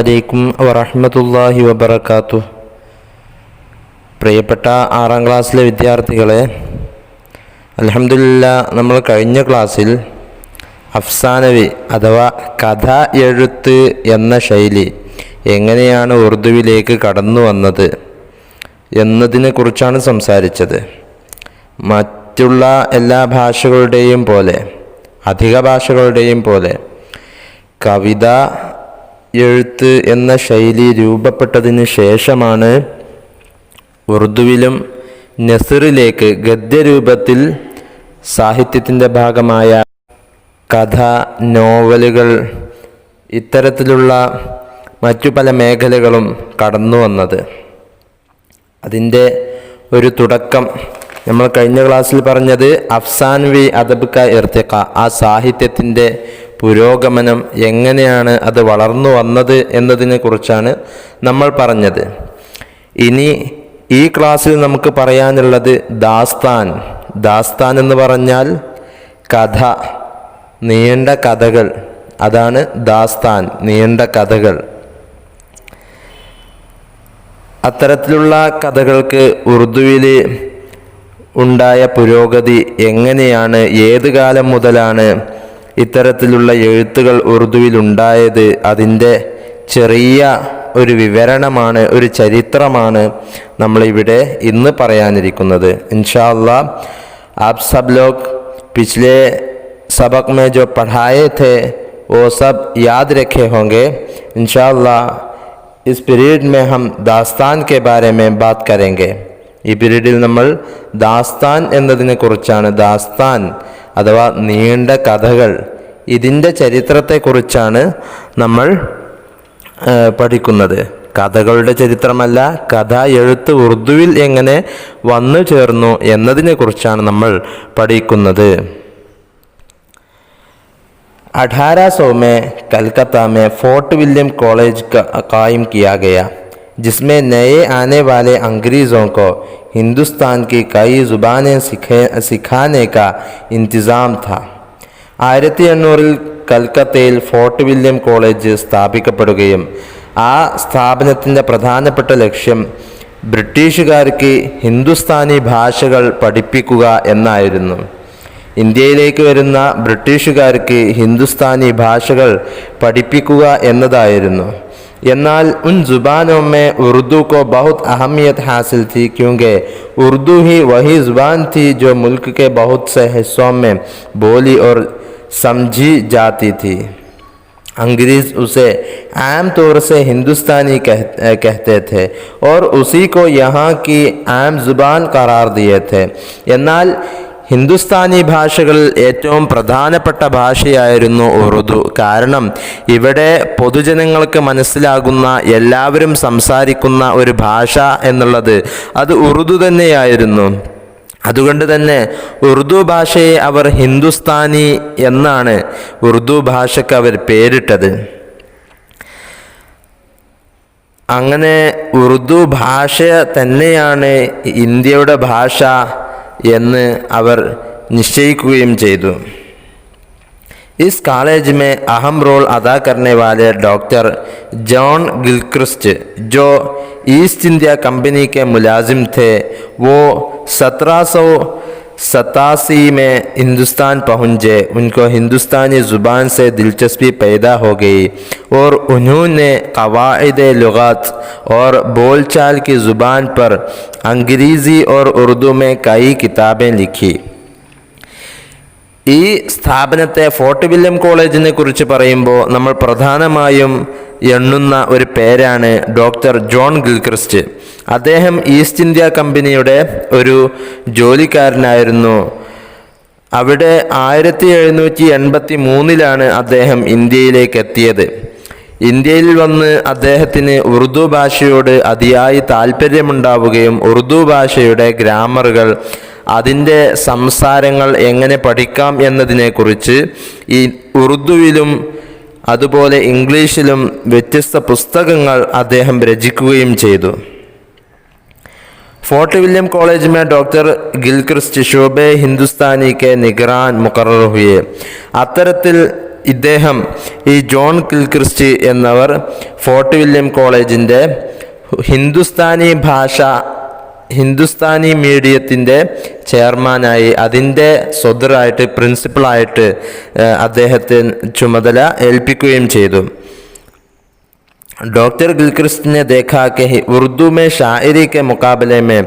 അലൈക്കും വറഹ്മത്തുള്ളാഹി വബറകാതുഹു. പ്രിയപ്പെട്ട 6ാം ക്ലാസ്സിലെ വിദ്യാർത്ഥികളെ, അൽഹംദുലില്ലാ നമ്മൾ കഴിഞ്ഞ ക്ലാസ്സിൽ അഫ്സാനവി അഥവാ കഥ എഴുത്ത് എന്ന ശൈലി എങ്ങനെയാണ് ഉറുദുവിലേക്ക് കടന്നു വന്നത് എന്നതിനെക്കുറിച്ചാണ് സംസാരിച്ചത്. മറ്റുള്ള എല്ലാ ഭാഷകളുടെയും പോലെ, അധിക ഭാഷകളുടെയും പോലെ കവിത എഴുത്ത് എന്ന ശൈലി രൂപപ്പെട്ടതിന് ശേഷമാണ് ഉറുദുവിലും നസ്റിലേക്ക് ഗദ്യരൂപത്തിൽ സാഹിത്യത്തിൻ്റെ ഭാഗമായ കഥ, നോവലുകൾ, ഇത്തരത്തിലുള്ള മറ്റു പല മേഖലകളും കടന്നു വന്നത്. അതിൻ്റെ ഒരു തുടക്കം നമ്മൾ കഴിഞ്ഞ ക്ലാസ്സിൽ പറഞ്ഞത് അഫ്സാൻവി അദബ് ക ഇർത്തിഖ, ആ സാഹിത്യത്തിൻ്റെ പുരോഗമനം, എങ്ങനെയാണ് അത് വളർന്നു വന്നത് എന്നതിനെ കുറിച്ചാണ് നമ്മൾ പറഞ്ഞത്. ഇനി ഈ ക്ലാസ്സിൽ നമുക്ക് പറയാനുള്ളത് ദാസ്താൻ. ദാസ്താൻ എന്ന് പറഞ്ഞാൽ കഥ, നീണ്ട കഥകൾ, അതാണ് ദാസ്താൻ, നീണ്ട കഥകൾ. അത്തരത്തിലുള്ള കഥകൾക്ക് ഉറുദുവിൽ ഉണ്ടായ പുരോഗതി എങ്ങനെയാണ്, ഏത് കാലം മുതലാണ് ഇത്തരത്തിലുള്ള എഴുത്തുകൾ ഉറുദുവിലുണ്ടായത്, അതിൻ്റെ ചെറിയ ഒരു വിവരണമാണ്, ഒരു ചരിത്രമാണ് നമ്മളിവിടെ ഇന്ന് പറയാനിരിക്കുന്നത്. ഇൻഷാ അല്ലാഹ് आप सब लोग पिछले सबक में जो पढ़ाए थे वो सब याद रखे होंगे. इंशाअल्लाह इस पीरियड में हम दास्तान के बारे में बात करेंगे. ഈ പീരീഡിൽ നമ്മൾ ദാസ്താൻ എന്നതിനെ കുറിച്ചാണ്, ദാസ്താൻ അഥവാ നീണ്ട കഥകൾ, ഇതിൻ്റെ ചരിത്രത്തെക്കുറിച്ചാണ് നമ്മൾ പഠിക്കുന്നത്. കഥകളുടെ ചരിത്രമല്ല, കഥ എഴുത്ത് ഉറുദുവിൽ എങ്ങനെ വന്നു ചേർന്നു എന്നതിനെ കുറിച്ചാണ് നമ്മൾ പഠിക്കുന്നത്. 1800 में कलकत्ता में फोर्ट विलियम कॉलेज कायम किया गया, जिसमें नए आने वाले अंग्रेज़ों को हिंदुस्तान की कई ज़ुबानें सिखाने का इंतज़ाम था. 1800 കൽക്കത്തയിൽ ഫോർട്ട് വില്യം കോളേജ് സ്ഥാപിക്കപ്പെടുകയും ആ സ്ഥാപനത്തിൻ്റെ പ്രധാനപ്പെട്ട ലക്ഷ്യം ബ്രിട്ടീഷുകാർക്ക് ഹിന്ദുസ്ഥാനി ഭാഷകൾ പഠിപ്പിക്കുക എന്നായിരുന്നു. ഇന്ത്യയിലേക്ക് വരുന്ന ബ്രിട്ടീഷുകാർക്ക് ഹിന്ദുസ്ഥാനി ഭാഷകൾ പഠിപ്പിക്കുക എന്നതായിരുന്നു. എന്നാൽ ഉൻ जुबानों में उर्दू को बहुत अहमियत हासिल थी, क्योंकि उर्दू ही वही ज़ुबान थी जो मुल्क के बहुत से हिस्सों में बोली और समझी जाती थी. अंग्रेज़ उसे आम तौर से हिंदुस्तानी कहते थे और उसी को यहाँ की आम ज़ुबान करार दिए थे. എന്നാൽ ഹിന്ദുസ്ഥാനി ഭാഷകളിൽ ഏറ്റവും പ്രധാനപ്പെട്ട ഭാഷയായിരുന്നു ഉറുദു. കാരണം ഇവിടെ പൊതുജനങ്ങൾക്ക് മനസ്സിലാകുന്ന, എല്ലാവരും സംസാരിക്കുന്ന ഒരു ഭാഷ എന്നുള്ളത് അത് ഉറുദു തന്നെയായിരുന്നു. അതുകൊണ്ട് തന്നെ ഉറുദു ഭാഷയെ അവർ ഹിന്ദുസ്ഥാനി എന്നാണ് ഉറുദു ഭാഷയ്ക്ക് അവർ പേരിട്ടത്. അങ്ങനെ ഉറുദു ഭാഷ തന്നെയാണ് ഇന്ത്യയുടെ ഭാഷ എന്ന് അവർ നിശ്ചയിക്കുകയും ചെയ്തു. इस कॉलेज में अहम रोल अदा करने वाले डॉक्टर जॉन गिलक्रिस्ट, जो ईस्ट इंडिया कंपनी के मुलाजिम थे, वो 1787 में हिंदुस्तान पहुँचे. उनको हिंदुस्तानी ज़ुबान से दिलचस्पी पैदा हो गई और उन्होंने क़वाइद लुग़ात और बोलचाल की ज़ुबान पर अंग्रेज़ी और उर्दू में कई किताबें लिखी. ഈ സ്ഥാപനത്തെ ഫോർട്ട് വില്യം കോളേജിനെ കുറിച്ച് പറയുമ്പോൾ നമ്മൾ പ്രധാനമായും എണ്ണുന്ന ഒരു പേരാണ് ഡോക്ടർ ജോൺ ഗിൽക്രിസ്റ്റ്. അദ്ദേഹം ഈസ്റ്റ് ഇന്ത്യ കമ്പനിയുടെ ഒരു ജോലിക്കാരനായിരുന്നു. അവിടെ 1783 അദ്ദേഹം ഇന്ത്യയിലേക്ക് എത്തിയത്. ഇന്ത്യയിൽ വന്ന് അദ്ദേഹത്തിന് ഉറുദു ഭാഷയോട് അതിയായി താല്പര്യമുണ്ടാവുകയും ഉറുദു ഭാഷയുടെ ഗ്രാമറുകൾ, അതിൻ്റെ സംസാരങ്ങൾ എങ്ങനെ പഠിക്കാം എന്നതിനെക്കുറിച്ച് ഈ ഉറുദുവിലും അതുപോലെ ഇംഗ്ലീഷിലും വ്യത്യസ്ത പുസ്തകങ്ങൾ അദ്ദേഹം രചിക്കുകയും ചെയ്തു. फोर्ट विलियम कॉलेज में डॉक्टर गिलक्रिस्ट शोबे हिंदुस्तानी के निगरान मुकर्रर हुए. അത്തരത്തിൽ ഇദ്ദേഹം ഈ ജോൺ ഗിൽക്രിസ്റ്റ് എന്നവർ ഫോർട്ട് വില്യം കോളേജിൻ്റെ ഹിന്ദുസ്ഥാനി മീഡിയത്തിൻ്റെ ചെയർമാനായി അതിൻ്റെ സ്വതറായിട്ട് പ്രിൻസിപ്പളായിട്ട് അദ്ദേഹത്തെ ചുമതല ഏൽപ്പിക്കുകയും ചെയ്തു. डॉक्टर गिलक्रिस्ट ने देखा कि उर्दू में शायरी के मुकाबले में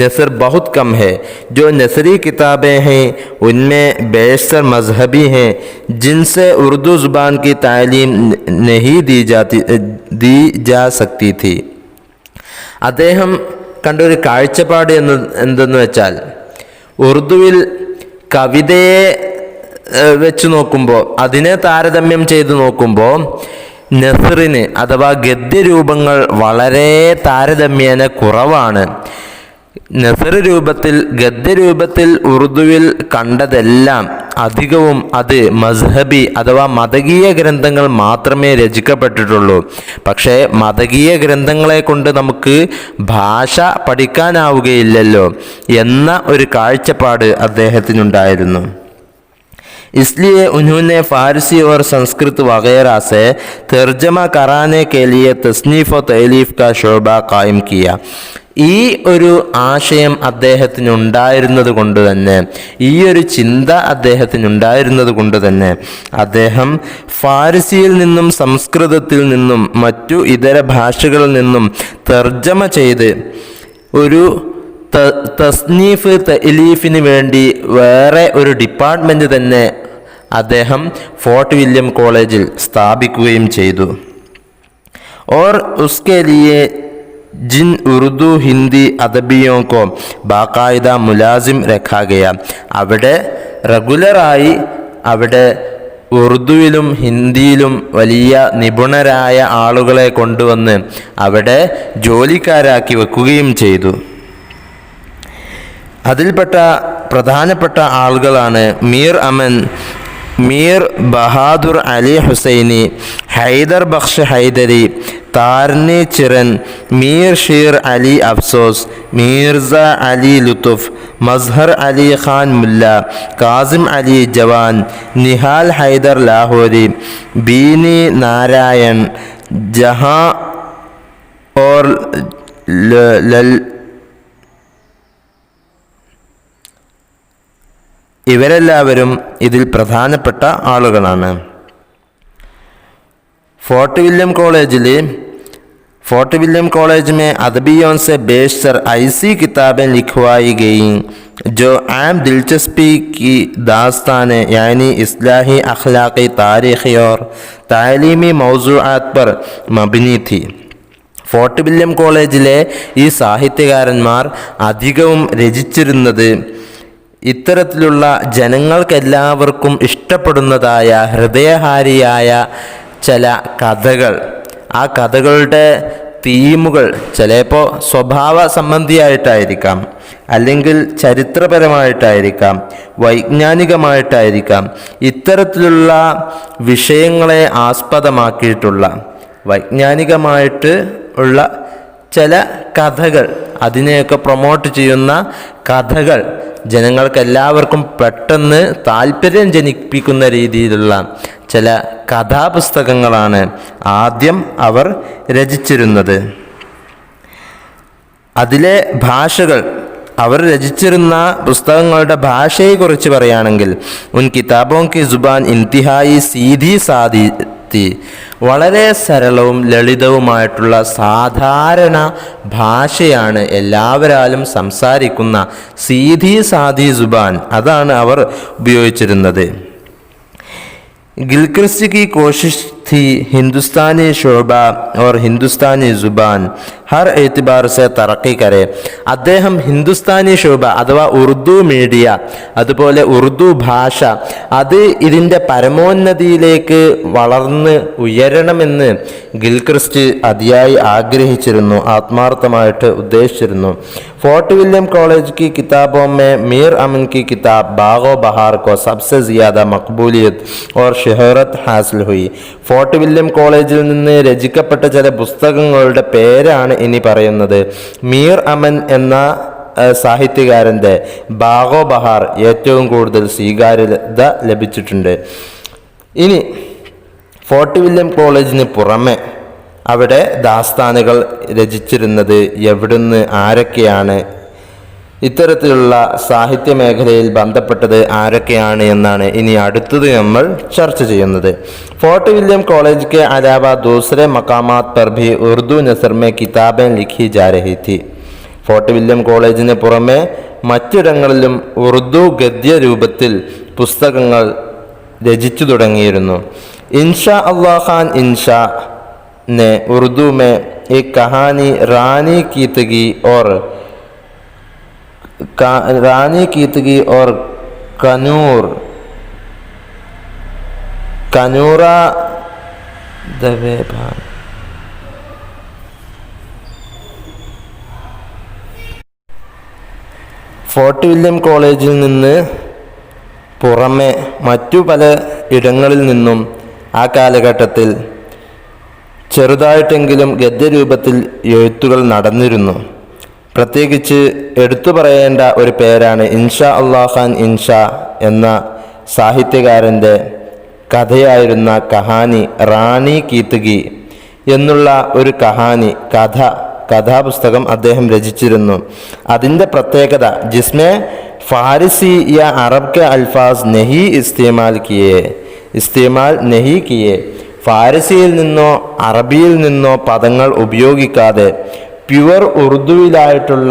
नसर बहुत कम है. जो नसरी किताबें हैं उनमें बेशतर मजहबी हैं जिनसे उर्दू ज़ुबान की तालीम नहीं दी जा सकती थी. അദ്ദേഹം കണ്ടൊരു കാഴ്ചപ്പാട് എന്തെന്ന് വെച്ചാൽ, ഉറുദുവിൽ കവിതയെ വെച്ച് നോക്കുമ്പോൾ, അതിനെ താരതമ്യം ചെയ്ത് നോക്കുമ്പോൾ നസറിന് അഥവാ ഗദ്യരൂപങ്ങൾ വളരെ താരതമ്യേന കുറവാണ്. നസർ രൂപത്തിൽ, ഗദ്യരൂപത്തിൽ ഉറുദുവിൽ കണ്ടതെല്ലാം അധികവും അത് മസ്ഹബി അഥവാ മതകീയ ഗ്രന്ഥങ്ങൾ മാത്രമേ രചിക്കപ്പെട്ടിട്ടുള്ളൂ. പക്ഷേ മതകീയ ഗ്രന്ഥങ്ങളെ കൊണ്ട് നമുക്ക് ഭാഷ പഠിക്കാനാവുകയില്ലല്ലോ എന്ന ഒരു കാഴ്ചപ്പാട് അദ്ദേഹത്തിനുണ്ടായിരുന്നു. इसलिए उन्होंने फ़ारसी और संस्कृत वगैरह से तर्जमा कराने के लिए तस्नीफ़ और तअलीफ़ का शोबा कायम किया. ഈ ഒരു ആശയം അദ്ദേഹത്തിനുണ്ടായിരുന്നത് കൊണ്ട് തന്നെ, ഈ ഒരു ചിന്ത അദ്ദേഹത്തിനുണ്ടായിരുന്നത് കൊണ്ട് തന്നെ അദ്ദേഹം ഫാരസിയിൽ നിന്നും സംസ്കൃതത്തിൽ നിന്നും മറ്റു ഇതര ഭാഷകളിൽ നിന്നും തർജ്ജമ ചെയ്ത് ഒരു തസ്നീഫ് തഅലീഫിന് വേണ്ടി വേറെ ഒരു ഡിപ്പാർട്ട്മെൻറ്റ് തന്നെ അദ്ദേഹം ഫോർട്ട് വില്യം കോളേജിൽ സ്ഥാപിക്കുകയും ചെയ്തു. और उसके लिए जिन उर्दू हिंदी अदबियों को बाकायदा मुलाजिम रखा गया, അവിടെ റെഗുലറായി അവിടെ ഉറുദുവിലും ഹിന്ദിയിലും വലിയ നിപുണരായ ആളുകളെ കൊണ്ടുവന്ന് അവിടെ ജോലിക്കാരാക്കി വെക്കുകയും ചെയ്തു. അതിൽപ്പെട്ട പ്രധാനപ്പെട്ട ആളുകളാണ് മീർ അമൻ, മീർ ബഹാദുർ അലി ഹുസൈനി, ഹൈദർ ബക്ഷ് ഹൈദരി, താർനി ചിറൻ, മീർ ഷീർ അലി അഫ്സോസ്, മീർസ അലി ലുത്തുഫ്, മസ്ഹർ അലി ഖാൻ മുല്ല, കാസിം അലി ജവാൻ, നിഹാൽ ഹൈദർ ലാഹോരി, ബീനി നാരായൺ, ജഹാ और ഇവരെല്ലാവരും ഇതിൽ പ്രധാനപ്പെട്ട ആളുകളാണ്. फोर्ट विलियम कॉलेज में अदबियों से बेशतर ऐसी किताबें लिखवाई गईं जो आम दिलचस्पी की दास्तानें यानी इस्लाही, अखलाक़ी, तारीख़ी और तालीमी मौज़ूआत पर मबनी थी. ഫോർട്ട് വില്യം കോളേജിലെ ഈ സാഹിത്യകാരന്മാർ അധികവും രചിച്ചിരുന്നത് ഇത്തരത്തിലുള്ള ജനങ്ങൾക്കെല്ലാവർക്കും ഇഷ്ടപ്പെടുന്നതായ ഹൃദയഹാരിയായ ചില കഥകൾ, ആ കഥകളുടെ തീമുകൾ ചിലപ്പോൾ സ്വഭാവ സംബന്ധിയായിട്ടായിരിക്കാം, അല്ലെങ്കിൽ ചരിത്രപരമായിട്ടായിരിക്കാം, വൈജ്ഞാനികമായിട്ടായിരിക്കാം. ഇത്തരത്തിലുള്ള വിഷയങ്ങളെ ആസ്പദമാക്കിയിട്ടുള്ള വൈജ്ഞാനികമായിട്ട് ഉള്ള ചില കഥകൾ, അതിനെയൊക്കെ പ്രൊമോട്ട് ചെയ്യുന്ന കഥകൾ, ജനങ്ങൾക്കെല്ലാവർക്കും പെട്ടെന്ന് താല്പര്യം ജനിപ്പിക്കുന്ന രീതിയിലുള്ള ചില കഥാപുസ്തകങ്ങളാണ് ആദ്യം അവർ രചിച്ചിരുന്നത്. അതിലെ ഭാഷകൾ, അവർ രചിച്ചിരുന്ന പുസ്തകങ്ങളുടെ ഭാഷയെക്കുറിച്ച് പറയുകയാണെങ്കിൽ ഉൻ കിതാബോं की जुबान इंतहाई सीधी सादी थी. വളരെ സരളവും ലളിതവുമായിട്ടുള്ള സാധാരണ ഭാഷയാണ് എല്ലാവരാലും സംസാരിക്കുന്ന സീധി സാദി जुबान, അതാണ് അവർ ഉപയോഗിച്ചിരുന്നത്. गिलक्रिस्ट की कोशिश थी हिंदुस्तानी शोबा और हिंदुस्तानी ज़ुबान हर एतबार से तरक्की करे. അദ്ദേഹം ഹിന്ദുസ്ഥാനി ശോഭ അഥവാ ഉറുദു മീഡിയ, അതുപോലെ ഉറുദു ഭാഷ, അത് ഇതിൻ്റെ പരമോന്നതിയിലേക്ക് വളർന്ന് ഉയരണമെന്ന് ഗിൽക്രിസ്റ്റ് അതിയായി ആഗ്രഹിച്ചിരുന്നു, ആത്മാർത്ഥമായിട്ട് ഉദ്ദേശിച്ചിരുന്നു. ഫോർട്ട് വില്യം कॉलेज की किताबों में मीर अमन की किताब बागो बहार को सबसे ज़्यादा मकबूलियत और शहरत हासिल हुई. ഫോർട്ട് വില്യം കോളേജിൽ നിന്ന് രചിക്കപ്പെട്ട ചില പുസ്തകങ്ങളുടെ പേരാണ് ഇനി പറയുന്നത്. മീർ അമൻ എന്ന സാഹിത്യകാരൻ്റെ ബാഗോ ബഹാർ ഏറ്റവും കൂടുതൽ സ്വീകാര്യത ലഭിച്ചിട്ടുണ്ട്. ഇനി ഫോർട്ട് വില്യം കോളേജിന് പുറമെ അവിടെ ദാസ്ഥാനുകൾ രചിച്ചിരുന്നത് എവിടുന്ന് ആരൊക്കെയാണ്, ഇത്തരത്തിലുള്ള സാഹിത്യ മേഖലയിൽ ബന്ധപ്പെട്ടത് ആരൊക്കെയാണ് എന്നാണ് ഇനി അടുത്തത് നമ്മൾ ചർച്ച ചെയ്യുന്നത്. ഫോർട്ട് വില്യം കോളേജ് के अलावा दूसरे मकामात पर भी उर्दू नसर में किताबें लिखी जा रही थी. ഫോർട്ട് വില്യം കോളേജിന് പുറമെ മറ്റിടങ്ങളിലും ഉറുദു ഗദ്യ രൂപത്തിൽ പുസ്തകങ്ങൾ രചിച്ചു തുടങ്ങിയിരുന്നു. इंशा अल्लाह खान इंशा ने उर्दू में एक कहानी रानी कीतगी और कनूरा दबे भान ഫോർട്ട് വില്യം കോളേജിൽ നിന്ന് പുറമെ മറ്റു പല ഇടങ്ങളിൽ നിന്നും ആ കാലഘട്ടത്തിൽ ചെറുതായിട്ടെങ്കിലും ഗദ്യരൂപത്തിൽ എഴുത്തുകൾ നടന്നിരുന്നു. പ്രത്യേകിച്ച് എടുത്തു പറയേണ്ട ഒരു പേരാണ് ഇൻഷാ അല്ലാഹ് ഖാൻ ഇൻഷാ എന്ന സാഹിത്യകാരൻ്റെ കഥയായിരുന്ന കഹാനി റാണി കീത്തഗി എന്നുള്ള ഒരു കഥാപുസ്തകം അദ്ദേഹം രചിച്ചിരുന്നു. അതിൻ്റെ പ്രത്യേകത ജിസ്മേ ഫാരിസി യാ അറബ് കെ അൽഫാസ് ഇസ്തേമാൽ നഹി കിയെ, ഫാരിസിയിൽ നിന്നോ അറബിയിൽ നിന്നോ പദങ്ങൾ ഉപയോഗിക്കാതെ പ്യുവർ ഉറുദുവിലായിട്ടുള്ള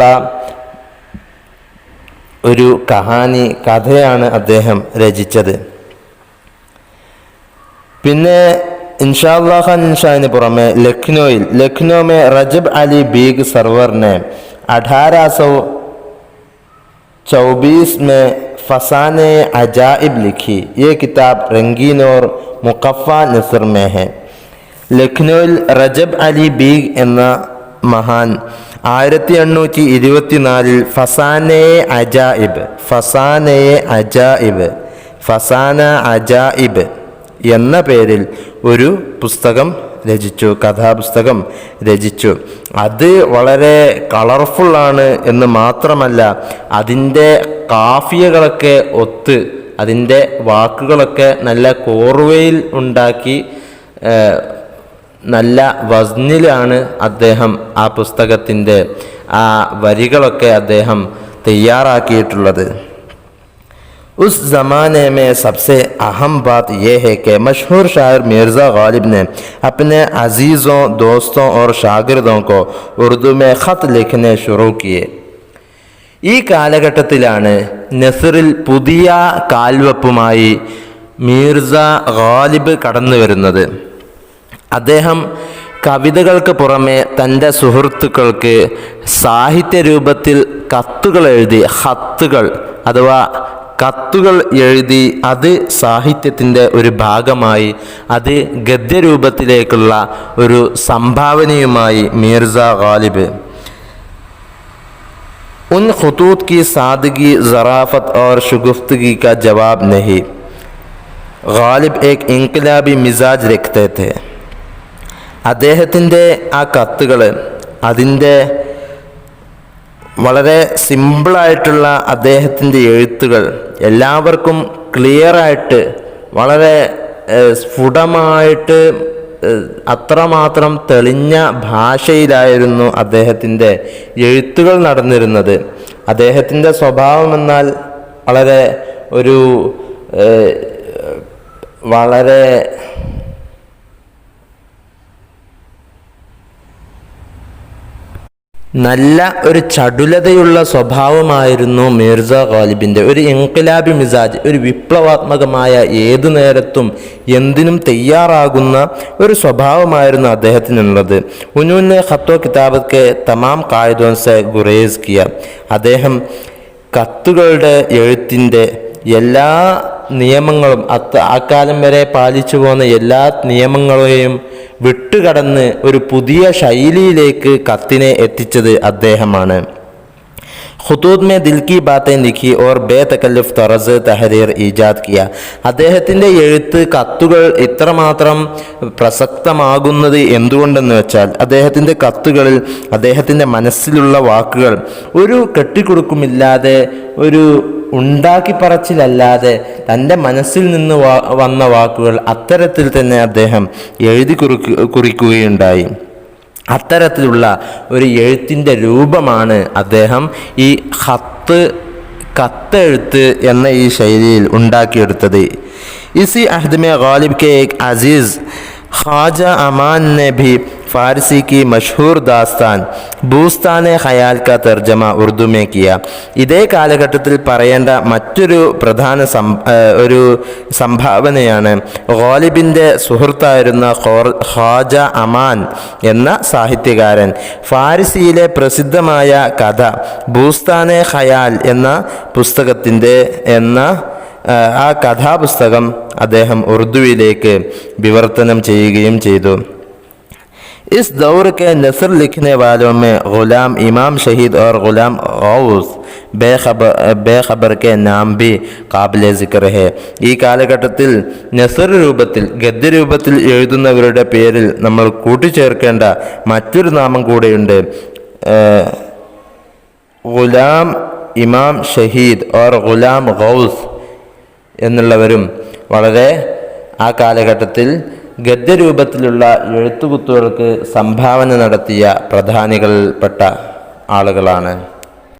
ഒരു കഥയാണ് അദ്ദേഹം രചിച്ചത്. പിന്നെ इंशा अल्लाह खान इंशाന് പുറമെ लखनऊ में रजब अली बेग सरवर ने 1824 में फसाने अजाइब लिखी. ये किताब रंगीन और मुकफ़ा नसर में है. ലഖ്നൗവിൽ റജബ് അലി ബീഗ് എന്ന മഹാൻ 1824 ഫസാന അജായിബ് എന്ന പേരിൽ ഒരു കഥാപുസ്തകം രചിച്ചു. അത് വളരെ കളർഫുള്ളാണ് എന്ന് മാത്രമല്ല, അതിൻ്റെ കാഫിയകളൊക്കെ ഒത്ത്, അതിൻ്റെ വാക്കുകളൊക്കെ നല്ല കോർവയിൽ ഉണ്ടാക്കി നല്ല വസ്നിലാണ് അദ്ദേഹം ആ പുസ്തകത്തിൻ്റെ ആ വരികളൊക്കെ അദ്ദേഹം തയ്യാറാക്കിയിട്ടുള്ളത്. उस ज़माने में सबसे अहम बात यह है कि मशहूर शायर मिर्ज़ा गालिब ने अपने अजीज़ों, दोस्तों और शागिर्दों को उर्दू में ख़त लिखने शुरू किए. ഈ കാലഘട്ടത്തിലാണ് നസറിൽ പുതിയ കാൽവെപ്പുമായി മിർസ ഗാലിബ് കടന്നു വരുന്നത്. അദ്ദേഹം കവിതകൾക്ക് പുറമെ തൻ്റെ സുഹൃത്തുക്കൾക്ക് സാഹിത്യ രൂപത്തിൽ കത്തുകൾ എഴുതി അത് സാഹിത്യത്തിൻ്റെ ഒരു ഭാഗമായി, അത് ഗദ്യരൂപത്തിലേക്കുള്ള ഒരു സംഭാവനയുമായി മിർസ ഗാലിബ് उन खतूत की सादगी, ज़राफ़त और शगुफ्तगी का जवाब नहीं. ഗാലിബ് एक इनकलाबी मिजाज रखते थे. അദ്ദേഹത്തിൻ്റെ ആ കത്തുകൾ, അതിൻ്റെ വളരെ സിമ്പിളായിട്ടുള്ള അദ്ദേഹത്തിൻ്റെ എഴുത്തുകൾ എല്ലാവർക്കും ക്ലിയറായിട്ട്, വളരെ സ്ഫുടമായിട്ട്, അത്രമാത്രം തെളിഞ്ഞ ഭാഷയിലായിരുന്നു അദ്ദേഹത്തിൻ്റെ എഴുത്തുകൾ നടന്നിരുന്നത്. അദ്ദേഹത്തിൻ്റെ സ്വഭാവമെന്നാൽ വളരെ നല്ല ഒരു ചടുലതയുള്ള സ്വഭാവമായിരുന്നു മിർസ ഗാലിബിൻ്റെ. ഒരു ഇൻഖിലാബി മിസാജ്, ഒരു വിപ്ലവാത്മകമായ ഏതു നേരത്തും എന്തിനും തയ്യാറാകുന്ന ഒരു സ്വഭാവമായിരുന്നു അദ്ദേഹത്തിനുള്ളത്. ഉന്നൂനെ ഖത്തോ കിതാബത്ത് തമാം കായിദോൻ സെ ഗുറേസ് കിയ. അദ്ദേഹം കത്തുകളുടെ എഴുത്തിൻ്റെ എല്ലാ നിയമങ്ങളും, അക്കാലം വരെ പാലിച്ചു പോന്ന എല്ലാ നിയമങ്ങളെയും വിട്ടുകടന്ന് ഒരു പുതിയ ശൈലിയിലേക്ക് കത്തിനെ എത്തിച്ചത് അദ്ദേഹമാണ്. ഖുതൂത് may Dil Ki ബാതേൻ ലിഖി or ബേതകല്ലുഫ് തറസ് തഹരീർ ഈജാദ് Kia. അദ്ദേഹത്തിൻ്റെ കത്തുകൾ ഇത്രമാത്രം പ്രസക്തമാകുന്നത് എന്തുകൊണ്ടെന്ന് വെച്ചാൽ, അദ്ദേഹത്തിൻ്റെ കത്തുകളിൽ അദ്ദേഹത്തിൻ്റെ മനസ്സിലുള്ള വാക്കുകൾ ഒരു കെട്ടിക്കൊടുക്കുമില്ലാതെ, ഒരു ഉണ്ടാക്കി പറച്ചിലല്ലാതെ തൻ്റെ മനസ്സിൽ നിന്ന് വന്ന വാക്കുകൾ അത്തരത്തിൽ തന്നെ അദ്ദേഹം എഴുതി കുറിക്കുകയുണ്ടായി. അത്തരത്തിലുള്ള ഒരു എഴുത്തിൻ്റെ രൂപമാണ് അദ്ദേഹം ഈ കത്തെഴുത്ത് എന്ന ഈ ശൈലിയിൽ ഉണ്ടാക്കിയെടുത്തത്. इसी अहद में गालिब के एक अजीज़ ख्वाजा अमान ने भी फ़ारसी की मशहूर दास्तान ബൂസ്താൻ ഖയാൽ का तर्जमा ഉറുദു में किया. ഇതേ കാലഘട്ടത്തിൽ പറയേണ്ട മറ്റൊരു പ്രധാന ഒരു സംഭാവനയാണ് ഗാലിബിൻ്റെ സുഹൃത്തായിരുന്ന ഖ്വാജ അമാൻ എന്ന സാഹിത്യകാരൻ ഫാരിസിയിലെ പ്രസിദ്ധമായ കഥ ബൂസ്താൻ ഖയാൽ എന്ന പുസ്തകത്തിൻ്റെ ആ കഥാപുസ്തകം അദ്ദേഹം ഉറുദുവിലേക്ക് വിവർത്തനം ചെയ്യുകയും ചെയ്തു. इस दौर के नसर लिखने वालों में गुलाम इमाम शहीद और गुलाम गौस बेखबर के नाम भी काबिल ज़िक्र है. ഈ കാലഘട്ടത്തിൽ നസർ രൂപത്തിൽ ഗദ്യരൂപത്തിൽ എഴുതുന്നവരുടെ പേരിൽ നമ്മൾ കൂട്ടിച്ചേർക്കേണ്ട മറ്റൊരു നാമം കൂടെയുണ്ട്. ഗുലാം ഇമാം ഷഹീദ് ഓർ ഗുലാം ഗൗസ് എന്നുള്ളവരും വളരെ ആ കാലഘട്ടത്തിൽ ഗദ്യരൂപത്തിലുള്ള എഴുത്തുകുത്തുകൾക്ക് സംഭാവന നടത്തിയ പ്രധാനികളിൽപ്പെട്ട ആളുകളാണ്.